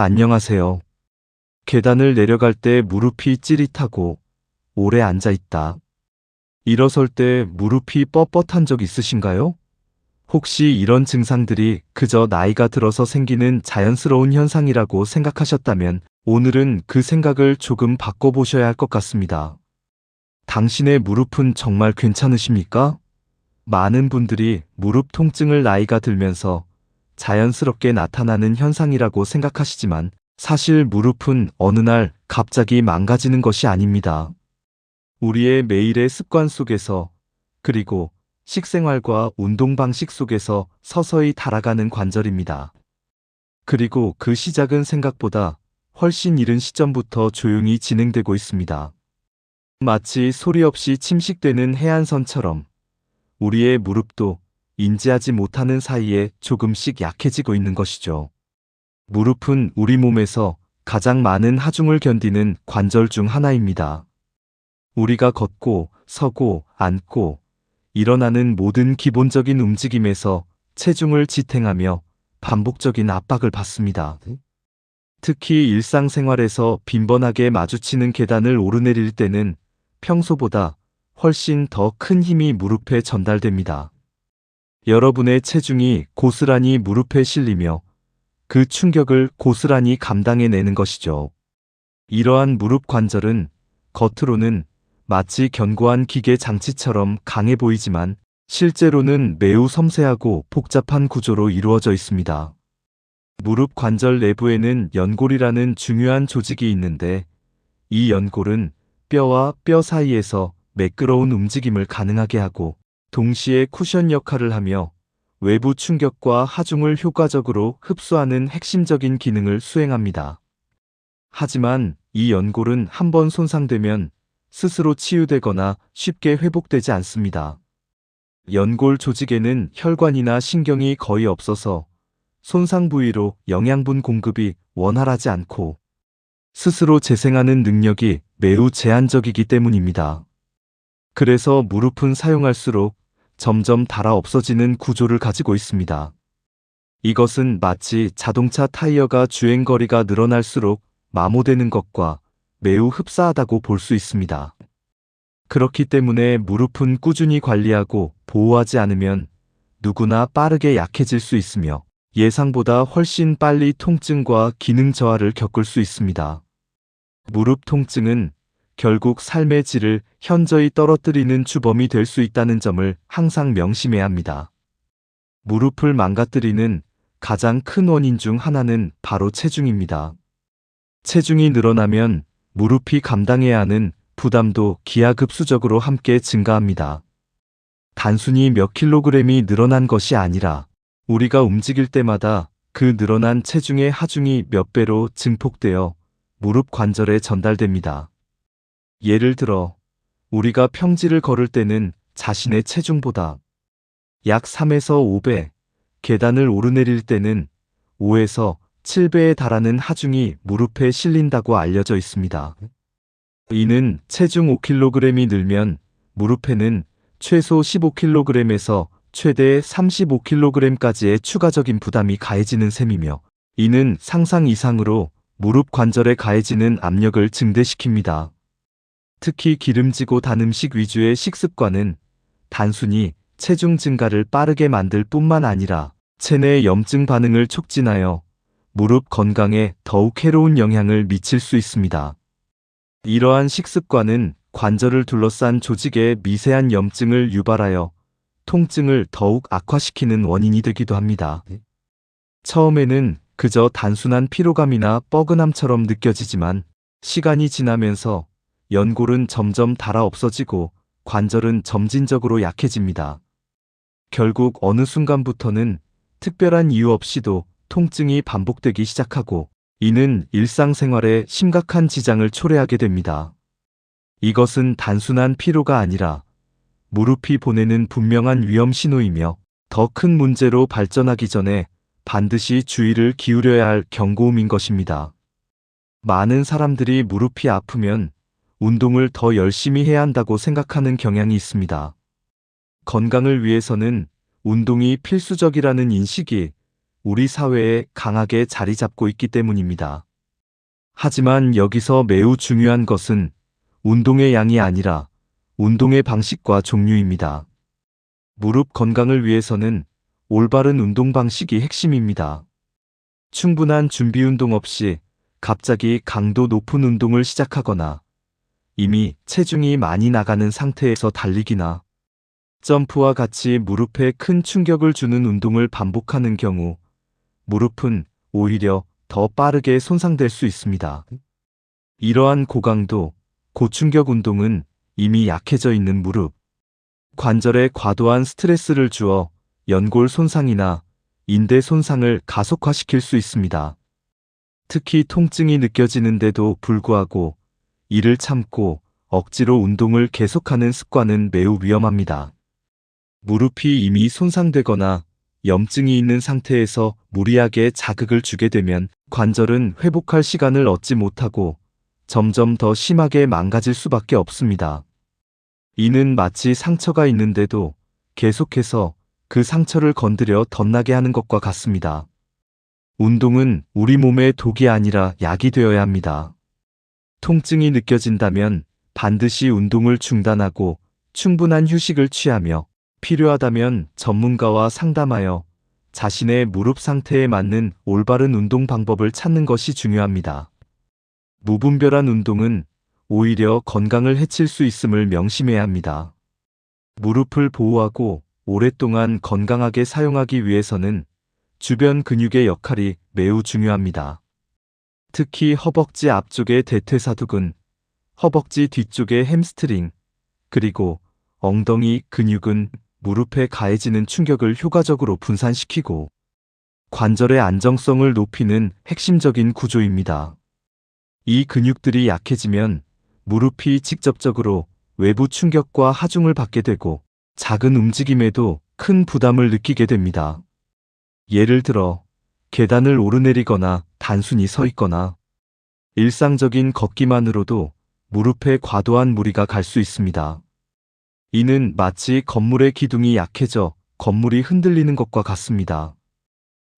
안녕하세요. 계단을 내려갈 때 무릎이 찌릿하고 오래 앉아 있다. 일어설 때 무릎이 뻣뻣한 적 있으신가요? 혹시 이런 증상들이 그저 나이가 들어서 생기는 자연스러운 현상이라고 생각하셨다면 오늘은 그 생각을 조금 바꿔보셔야 할 것 같습니다. 당신의 무릎은 정말 괜찮으십니까? 많은 분들이 무릎 통증을 나이가 들면서 자연스럽게 나타나는 현상이라고 생각하시지만 사실 무릎은 어느 날 갑자기 망가지는 것이 아닙니다. 우리의 매일의 습관 속에서 그리고 식생활과 운동 방식 속에서 서서히 달아가는 관절입니다. 그리고 그 시작은 생각보다 훨씬 이른 시점부터 조용히 진행되고 있습니다. 마치 소리 없이 침식되는 해안선처럼 우리의 무릎도 인지하지 못하는 사이에 조금씩 약해지고 있는 것이죠. 무릎은 우리 몸에서 가장 많은 하중을 견디는 관절 중 하나입니다. 우리가 걷고, 서고, 앉고, 일어나는 모든 기본적인 움직임에서 체중을 지탱하며 반복적인 압박을 받습니다. 특히 일상생활에서 빈번하게 마주치는 계단을 오르내릴 때는 평소보다 훨씬 더 큰 힘이 무릎에 전달됩니다. 여러분의 체중이 고스란히 무릎에 실리며 그 충격을 고스란히 감당해내는 것이죠. 이러한 무릎 관절은 겉으로는 마치 견고한 기계 장치처럼 강해 보이지만 실제로는 매우 섬세하고 복잡한 구조로 이루어져 있습니다. 무릎 관절 내부에는 연골이라는 중요한 조직이 있는데 이 연골은 뼈와 뼈 사이에서 매끄러운 움직임을 가능하게 하고 동시에 쿠션 역할을 하며 외부 충격과 하중을 효과적으로 흡수하는 핵심적인 기능을 수행합니다. 하지만 이 연골은 한번 손상되면 스스로 치유되거나 쉽게 회복되지 않습니다. 연골 조직에는 혈관이나 신경이 거의 없어서 손상 부위로 영양분 공급이 원활하지 않고 스스로 재생하는 능력이 매우 제한적이기 때문입니다. 그래서 무릎은 사용할수록 점점 닳아 없어지는 구조를 가지고 있습니다. 이것은 마치 자동차 타이어가 주행거리가 늘어날수록 마모되는 것과 매우 흡사하다고 볼 수 있습니다. 그렇기 때문에 무릎은 꾸준히 관리하고 보호하지 않으면 누구나 빠르게 약해질 수 있으며 예상보다 훨씬 빨리 통증과 기능 저하를 겪을 수 있습니다. 무릎 통증은 결국 삶의 질을 현저히 떨어뜨리는 주범이 될 수 있다는 점을 항상 명심해야 합니다. 무릎을 망가뜨리는 가장 큰 원인 중 하나는 바로 체중입니다. 체중이 늘어나면 무릎이 감당해야 하는 부담도 기하급수적으로 함께 증가합니다. 단순히 몇 킬로그램이 늘어난 것이 아니라 우리가 움직일 때마다 그 늘어난 체중의 하중이 몇 배로 증폭되어 무릎 관절에 전달됩니다. 예를 들어 우리가 평지를 걸을 때는 자신의 체중보다 약 3에서 5배, 계단을 오르내릴 때는 5에서 7배에 달하는 하중이 무릎에 실린다고 알려져 있습니다. 이는 체중 5kg이 늘면 무릎에는 최소 15kg에서 최대 35kg까지의 추가적인 부담이 가해지는 셈이며 이는 상상 이상으로 무릎 관절에 가해지는 압력을 증대시킵니다. 특히 기름지고 단 음식 위주의 식습관은 단순히 체중 증가를 빠르게 만들 뿐만 아니라 체내 염증 반응을 촉진하여 무릎 건강에 더욱 해로운 영향을 미칠 수 있습니다. 이러한 식습관은 관절을 둘러싼 조직에 미세한 염증을 유발하여 통증을 더욱 악화시키는 원인이 되기도 합니다. 처음에는 그저 단순한 피로감이나 뻐근함처럼 느껴지지만 시간이 지나면서 연골은 점점 닳아 없어지고 관절은 점진적으로 약해집니다. 결국 어느 순간부터는 특별한 이유 없이도 통증이 반복되기 시작하고 이는 일상생활에 심각한 지장을 초래하게 됩니다. 이것은 단순한 피로가 아니라 무릎이 보내는 분명한 위험 신호이며 더 큰 문제로 발전하기 전에 반드시 주의를 기울여야 할 경고음인 것입니다. 많은 사람들이 무릎이 아프면 운동을 더 열심히 해야 한다고 생각하는 경향이 있습니다. 건강을 위해서는 운동이 필수적이라는 인식이 우리 사회에 강하게 자리 잡고 있기 때문입니다. 하지만 여기서 매우 중요한 것은 운동의 양이 아니라 운동의 방식과 종류입니다. 무릎 건강을 위해서는 올바른 운동 방식이 핵심입니다. 충분한 준비 운동 없이 갑자기 강도 높은 운동을 시작하거나 이미 체중이 많이 나가는 상태에서 달리기나 점프와 같이 무릎에 큰 충격을 주는 운동을 반복하는 경우 무릎은 오히려 더 빠르게 손상될 수 있습니다. 이러한 고강도, 고충격 운동은 이미 약해져 있는 무릎, 관절에 과도한 스트레스를 주어 연골 손상이나 인대 손상을 가속화시킬 수 있습니다. 특히 통증이 느껴지는데도 불구하고 이를 참고 억지로 운동을 계속하는 습관은 매우 위험합니다. 무릎이 이미 손상되거나 염증이 있는 상태에서 무리하게 자극을 주게 되면 관절은 회복할 시간을 얻지 못하고 점점 더 심하게 망가질 수밖에 없습니다. 이는 마치 상처가 있는데도 계속해서 그 상처를 건드려 덧나게 하는 것과 같습니다. 운동은 우리 몸의 독이 아니라 약이 되어야 합니다. 통증이 느껴진다면 반드시 운동을 중단하고 충분한 휴식을 취하며 필요하다면 전문가와 상담하여 자신의 무릎 상태에 맞는 올바른 운동 방법을 찾는 것이 중요합니다. 무분별한 운동은 오히려 건강을 해칠 수 있음을 명심해야 합니다. 무릎을 보호하고 오랫동안 건강하게 사용하기 위해서는 주변 근육의 역할이 매우 중요합니다. 특히 허벅지 앞쪽의 대퇴사두근, 허벅지 뒤쪽의 햄스트링, 그리고 엉덩이 근육은 무릎에 가해지는 충격을 효과적으로 분산시키고 관절의 안정성을 높이는 핵심적인 구조입니다. 이 근육들이 약해지면 무릎이 직접적으로 외부 충격과 하중을 받게 되고 작은 움직임에도 큰 부담을 느끼게 됩니다. 예를 들어 계단을 오르내리거나 단순히 서 있거나 일상적인 걷기만으로도 무릎에 과도한 무리가 갈 수 있습니다. 이는 마치 건물의 기둥이 약해져 건물이 흔들리는 것과 같습니다.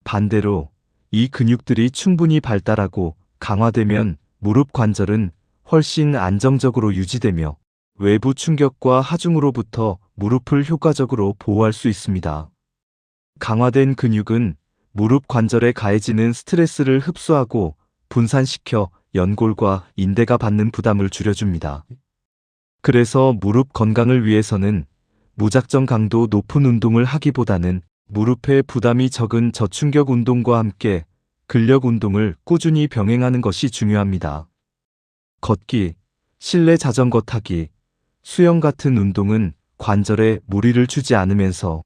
반대로 이 근육들이 충분히 발달하고 강화되면 무릎 관절은 훨씬 안정적으로 유지되며 외부 충격과 하중으로부터 무릎을 효과적으로 보호할 수 있습니다. 강화된 근육은 무릎 관절에 가해지는 스트레스를 흡수하고 분산시켜 연골과 인대가 받는 부담을 줄여줍니다. 그래서 무릎 건강을 위해서는 무작정 강도 높은 운동을 하기보다는 무릎에 부담이 적은 저충격 운동과 함께 근력 운동을 꾸준히 병행하는 것이 중요합니다. 걷기, 실내 자전거 타기, 수영 같은 운동은 관절에 무리를 주지 않으면서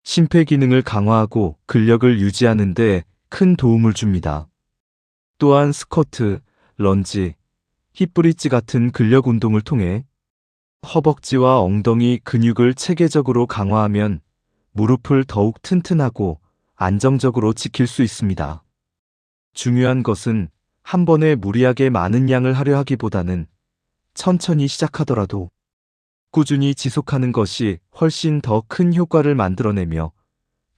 심폐기능을 강화하고 근력을 유지하는 데 큰 도움을 줍니다. 또한 스쿼트, 런지, 힙브릿지 같은 근력 운동을 통해 허벅지와 엉덩이 근육을 체계적으로 강화하면 무릎을 더욱 튼튼하고 안정적으로 지킬 수 있습니다. 중요한 것은 한 번에 무리하게 많은 양을 하려 하기보다는 천천히 시작하더라도 꾸준히 지속하는 것이 훨씬 더 큰 효과를 만들어내며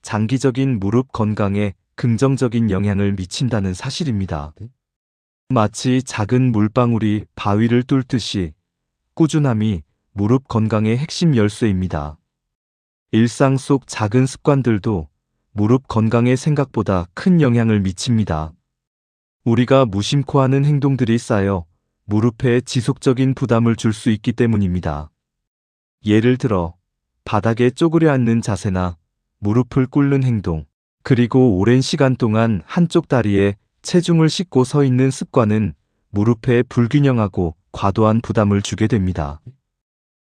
장기적인 무릎 건강에 긍정적인 영향을 미친다는 사실입니다. 마치 작은 물방울이 바위를 뚫듯이 꾸준함이 무릎 건강의 핵심 열쇠입니다. 일상 속 작은 습관들도 무릎 건강에 생각보다 큰 영향을 미칩니다. 우리가 무심코 하는 행동들이 쌓여 무릎에 지속적인 부담을 줄 수 있기 때문입니다. 예를 들어 바닥에 쪼그려 앉는 자세나 무릎을 꿇는 행동, 그리고 오랜 시간 동안 한쪽 다리에 체중을 싣고 서 있는 습관은 무릎에 불균형하고 과도한 부담을 주게 됩니다.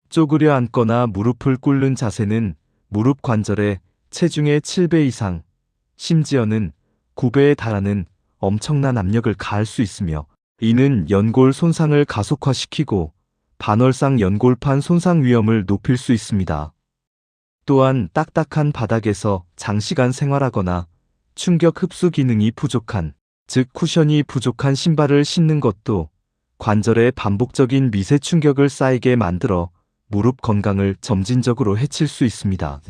쪼그려 앉거나 무릎을 꿇는 자세는 무릎 관절에 체중의 7배 이상, 심지어는 9배에 달하는 엄청난 압력을 가할 수 있으며 이는 연골 손상을 가속화시키고 반월상 연골판 손상 위험을 높일 수 있습니다. 또한 딱딱한 바닥에서 장시간 생활하거나 충격 흡수 기능이 부족한, 즉 쿠션이 부족한 신발을 신는 것도 관절에 반복적인 미세 충격을 쌓이게 만들어 무릎 건강을 점진적으로 해칠 수 있습니다.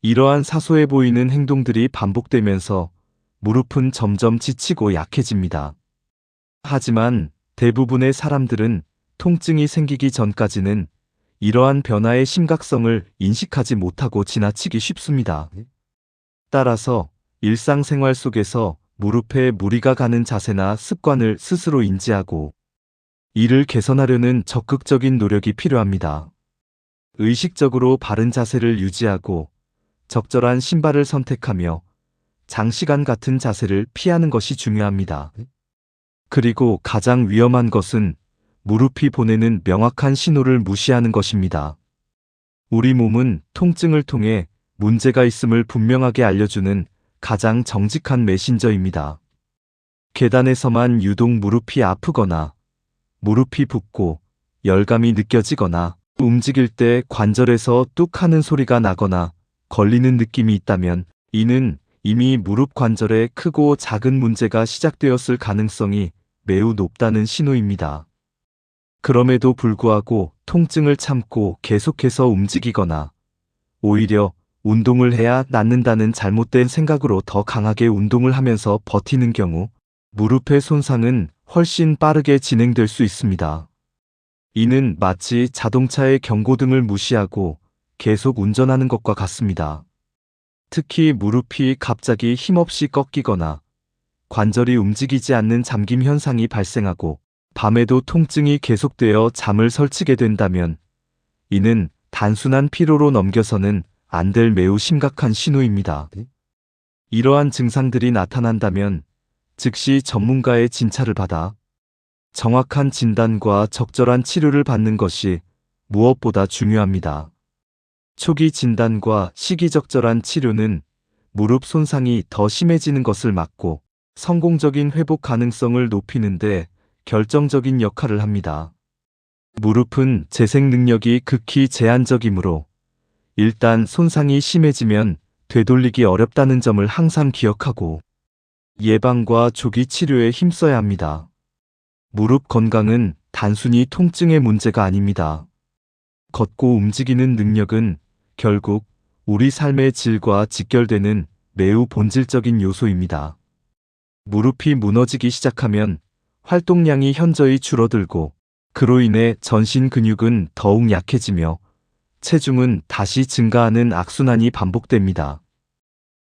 이러한 사소해 보이는 행동들이 반복되면서 무릎은 점점 지치고 약해집니다. 하지만 대부분의 사람들은 통증이 생기기 전까지는 이러한 변화의 심각성을 인식하지 못하고 지나치기 쉽습니다. 따라서 일상생활 속에서 무릎에 무리가 가는 자세나 습관을 스스로 인지하고 이를 개선하려는 적극적인 노력이 필요합니다. 의식적으로 바른 자세를 유지하고 적절한 신발을 선택하며 장시간 같은 자세를 피하는 것이 중요합니다. 그리고 가장 위험한 것은 무릎이 보내는 명확한 신호를 무시하는 것입니다. 우리 몸은 통증을 통해 문제가 있음을 분명하게 알려주는 가장 정직한 메신저입니다. 계단에서만 유독 무릎이 아프거나 무릎이 붓고 열감이 느껴지거나 움직일 때 관절에서 뚝 하는 소리가 나거나 걸리는 느낌이 있다면 이는 이미 무릎 관절에 크고 작은 문제가 시작되었을 가능성이 매우 높다는 신호입니다. 그럼에도 불구하고 통증을 참고 계속해서 움직이거나 오히려 운동을 해야 낫는다는 잘못된 생각으로 더 강하게 운동을 하면서 버티는 경우 무릎의 손상은 훨씬 빠르게 진행될 수 있습니다. 이는 마치 자동차의 경고등을 무시하고 계속 운전하는 것과 같습니다. 특히 무릎이 갑자기 힘없이 꺾이거나 관절이 움직이지 않는 잠김 현상이 발생하고 밤에도 통증이 계속되어 잠을 설치게 된다면 이는 단순한 피로로 넘겨서는 안 될 매우 심각한 신호입니다. 이러한 증상들이 나타난다면 즉시 전문가의 진찰을 받아 정확한 진단과 적절한 치료를 받는 것이 무엇보다 중요합니다. 초기 진단과 시기적절한 치료는 무릎 손상이 더 심해지는 것을 막고 성공적인 회복 가능성을 높이는 데 결정적인 역할을 합니다. 무릎은 재생 능력이 극히 제한적이므로 일단 손상이 심해지면 되돌리기 어렵다는 점을 항상 기억하고 예방과 조기 치료에 힘써야 합니다. 무릎 건강은 단순히 통증의 문제가 아닙니다. 걷고 움직이는 능력은 결국 우리 삶의 질과 직결되는 매우 본질적인 요소입니다. 무릎이 무너지기 시작하면 활동량이 현저히 줄어들고 그로 인해 전신 근육은 더욱 약해지며 체중은 다시 증가하는 악순환이 반복됩니다.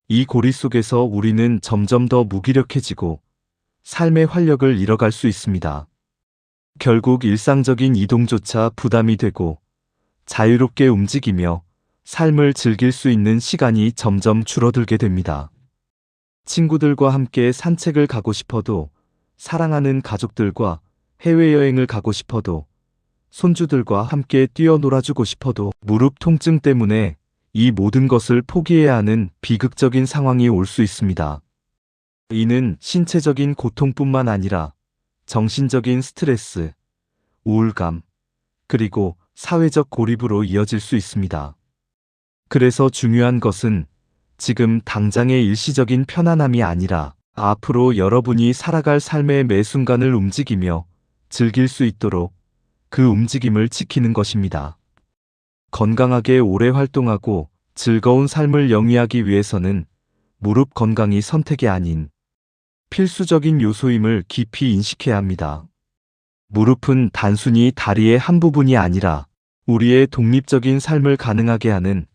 이 고리 속에서 우리는 점점 더 무기력해지고 삶의 활력을 잃어갈 수 있습니다. 결국 일상적인 이동조차 부담이 되고 자유롭게 움직이며 삶을 즐길 수 있는 시간이 점점 줄어들게 됩니다. 친구들과 함께 산책을 가고 싶어도, 사랑하는 가족들과 해외여행을 가고 싶어도, 손주들과 함께 뛰어놀아주고 싶어도 무릎 통증 때문에 이 모든 것을 포기해야 하는 비극적인 상황이 올 수 있습니다. 이는 신체적인 고통뿐만 아니라 정신적인 스트레스, 우울감, 그리고 사회적 고립으로 이어질 수 있습니다. 그래서 중요한 것은 지금 당장의 일시적인 편안함이 아니라 앞으로 여러분이 살아갈 삶의 매 순간을 움직이며 즐길 수 있도록 그 움직임을 지키는 것입니다. 건강하게 오래 활동하고 즐거운 삶을 영위하기 위해서는 무릎 건강이 선택이 아닌 필수적인 요소임을 깊이 인식해야 합니다. 무릎은 단순히 다리의 한 부분이 아니라 우리의 독립적인 삶을 가능하게 하는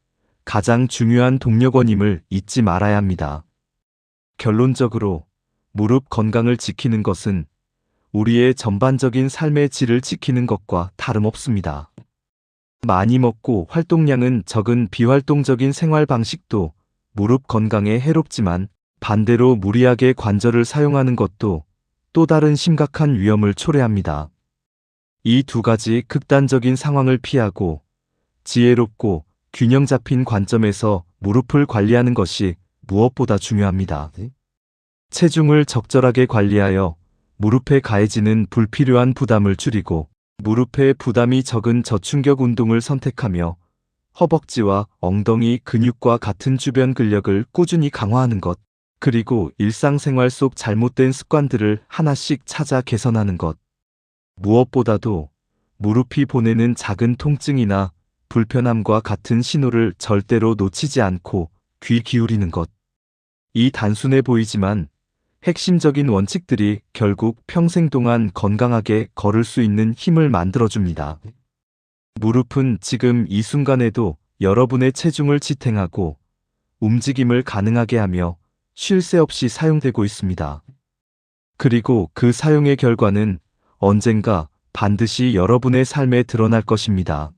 가장 중요한 동력원임을 잊지 말아야 합니다. 결론적으로 무릎 건강을 지키는 것은 우리의 전반적인 삶의 질을 지키는 것과 다름없습니다. 많이 먹고 활동량은 적은 비활동적인 생활 방식도 무릎 건강에 해롭지만 반대로 무리하게 관절을 사용하는 것도 또 다른 심각한 위험을 초래합니다. 이 두 가지 극단적인 상황을 피하고 지혜롭고 균형 잡힌 관점에서 무릎을 관리하는 것이 무엇보다 중요합니다. 체중을 적절하게 관리하여 무릎에 가해지는 불필요한 부담을 줄이고 무릎에 부담이 적은 저충격 운동을 선택하며 허벅지와 엉덩이 근육과 같은 주변 근력을 꾸준히 강화하는 것, 그리고 일상생활 속 잘못된 습관들을 하나씩 찾아 개선하는 것. 무엇보다도 무릎이 보내는 작은 통증이나 불편함과 같은 신호를 절대로 놓치지 않고 귀 기울이는 것. 이 단순해 보이지만 핵심적인 원칙들이 결국 평생 동안 건강하게 걸을 수 있는 힘을 만들어줍니다. 무릎은 지금 이 순간에도 여러분의 체중을 지탱하고 움직임을 가능하게 하며 쉴 새 없이 사용되고 있습니다. 그리고 그 사용의 결과는 언젠가 반드시 여러분의 삶에 드러날 것입니다.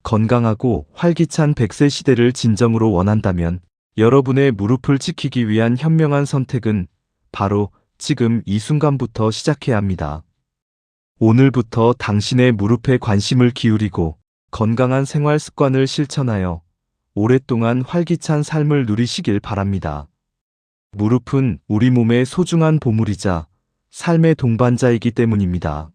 건강하고 활기찬 100세 시대를 진정으로 원한다면 여러분의 무릎을 지키기 위한 현명한 선택은 바로 지금 이 순간부터 시작해야 합니다. 오늘부터 당신의 무릎에 관심을 기울이고 건강한 생활 습관을 실천하여 오랫동안 활기찬 삶을 누리시길 바랍니다. 무릎은 우리 몸의 소중한 보물이자 삶의 동반자이기 때문입니다.